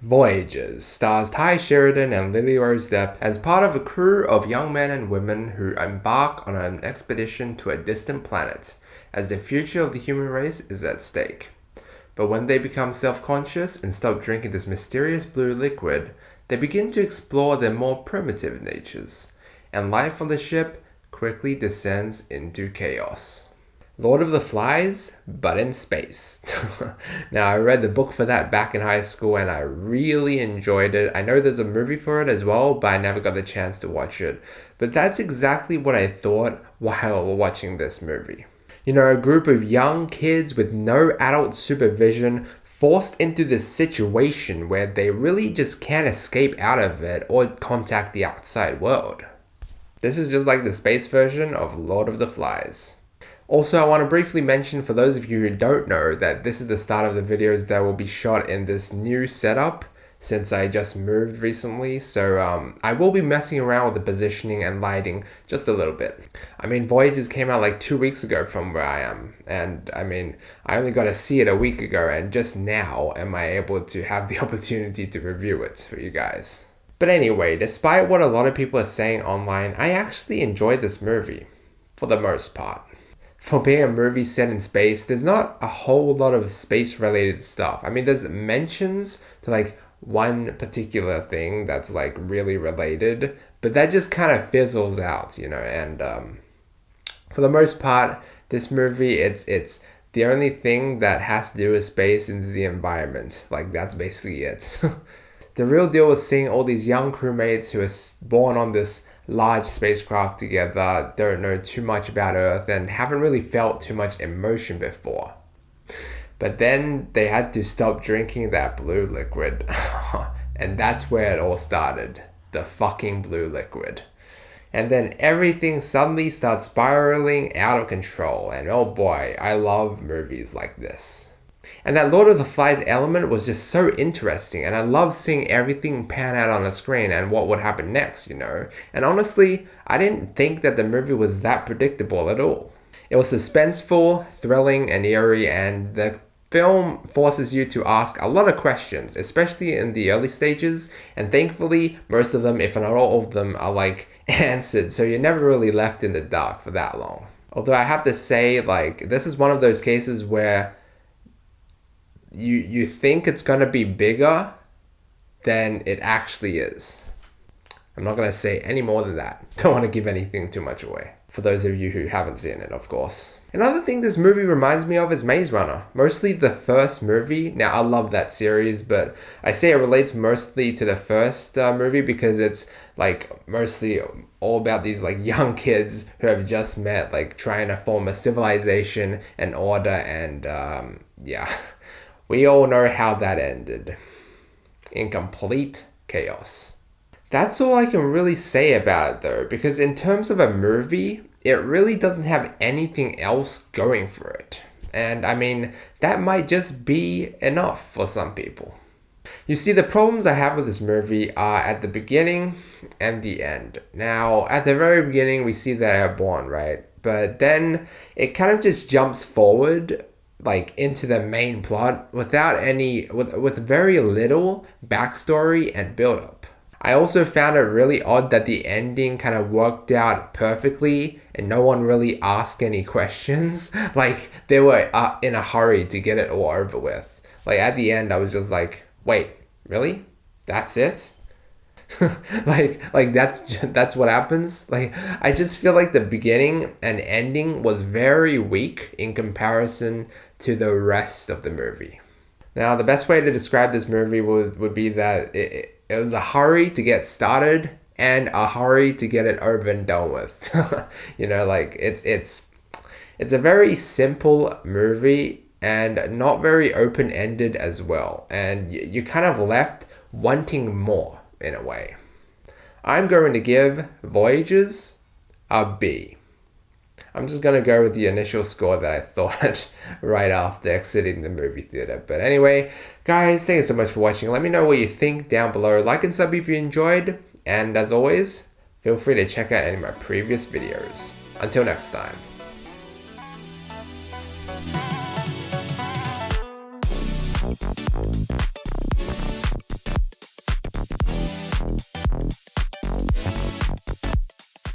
Voyages stars Ty Sheridan and Lily Rose Depp as part of a crew of young men and women who embark on an expedition to a distant planet, as the future of the human race is at stake. But when they become self-conscious and stop drinking this mysterious blue liquid, they begin to explore their more primitive natures, and life on the ship quickly descends into chaos. Lord of the Flies, but in space. Now, I read the book for that back in high school and I really enjoyed it. I know there's a movie for it as well, but I never got the chance to watch it. But that's exactly what I thought while watching this movie. You know, a group of young kids with no adult supervision forced into this situation where they really just can't escape out of it or contact the outside world. This is just like the space version of Lord of the Flies. Also, I want to briefly mention for those of you who don't know that this is the start of the videos that will be shot in this new setup since I just moved recently. So I will be messing around with the positioning and lighting just a little bit. I mean, Voyages came out like 2 weeks ago from where I am. And I mean, I only got to see it a week ago and just now am I able to have the opportunity to review it for you guys. But anyway, despite what a lot of people are saying online, I actually enjoyed this movie for the most part. For being a movie set in space, there's not a whole lot of space related stuff. I mean, there's mentions to like one particular thing that's like really related, but that just kind of fizzles out, you know, and for the most part, this movie, it's the only thing that has to do with space is the environment. Like, that's basically it. The real deal was seeing all these young crewmates who are born on this large spacecraft together, don't know too much about Earth, and haven't really felt too much emotion before. But then they had to stop drinking that blue liquid. And that's where it all started. The fucking blue liquid. And then everything suddenly starts spiraling out of control. And oh boy, I love movies like this. And that Lord of the Flies element was just so interesting, and I love seeing everything pan out on the screen and what would happen next, you know. And honestly, I didn't think that the movie was that predictable at all. It was suspenseful, thrilling, and eerie, and the film forces you to ask a lot of questions, especially in the early stages, and thankfully, most of them, if not all of them, are like answered, so you're never really left in the dark for that long. Although I have to say, like, this is one of those cases where you think it's going to be bigger than it actually is. I'm not going to say any more than that. Don't want to give anything too much away. For those of you who haven't seen it, of course. Another thing this movie reminds me of is Maze Runner. Mostly the first movie. Now, I love that series, but I say it relates mostly to the first movie because it's like mostly all about these like young kids who have just met, like trying to form a civilization and order, and yeah. We all know how that ended. In complete chaos. That's all I can really say about it though, because in terms of a movie, it really doesn't have anything else going for it. And I mean, that might just be enough for some people. You see, the problems I have with this movie are at the beginning and the end. Now, at the very beginning, we see that they're born, right? But then it kind of just jumps forward like into the main plot without any, with very little backstory and build up. I also found it really odd that the ending kind of worked out perfectly and no one really asked any questions. Like, they were in a hurry to get it all over with. Like, at the end, I was just like, wait, really? That's it? like that's what happens. Like, I just feel like the beginning and ending was very weak in comparison to the rest of the movie. Now, the best way to describe this movie would be that it was a hurry to get started and a hurry to get it over and done with. You know, like it's a very simple movie and not very open-ended as well, and you kind of left wanting more in a way. I'm going to give Voyages a B. I'm just going to go with the initial score that I thought right after exiting the movie theater. But anyway, guys, thank you so much for watching. Let me know what you think down below. Like and sub if you enjoyed. And as always, feel free to check out any of my previous videos. Until next time.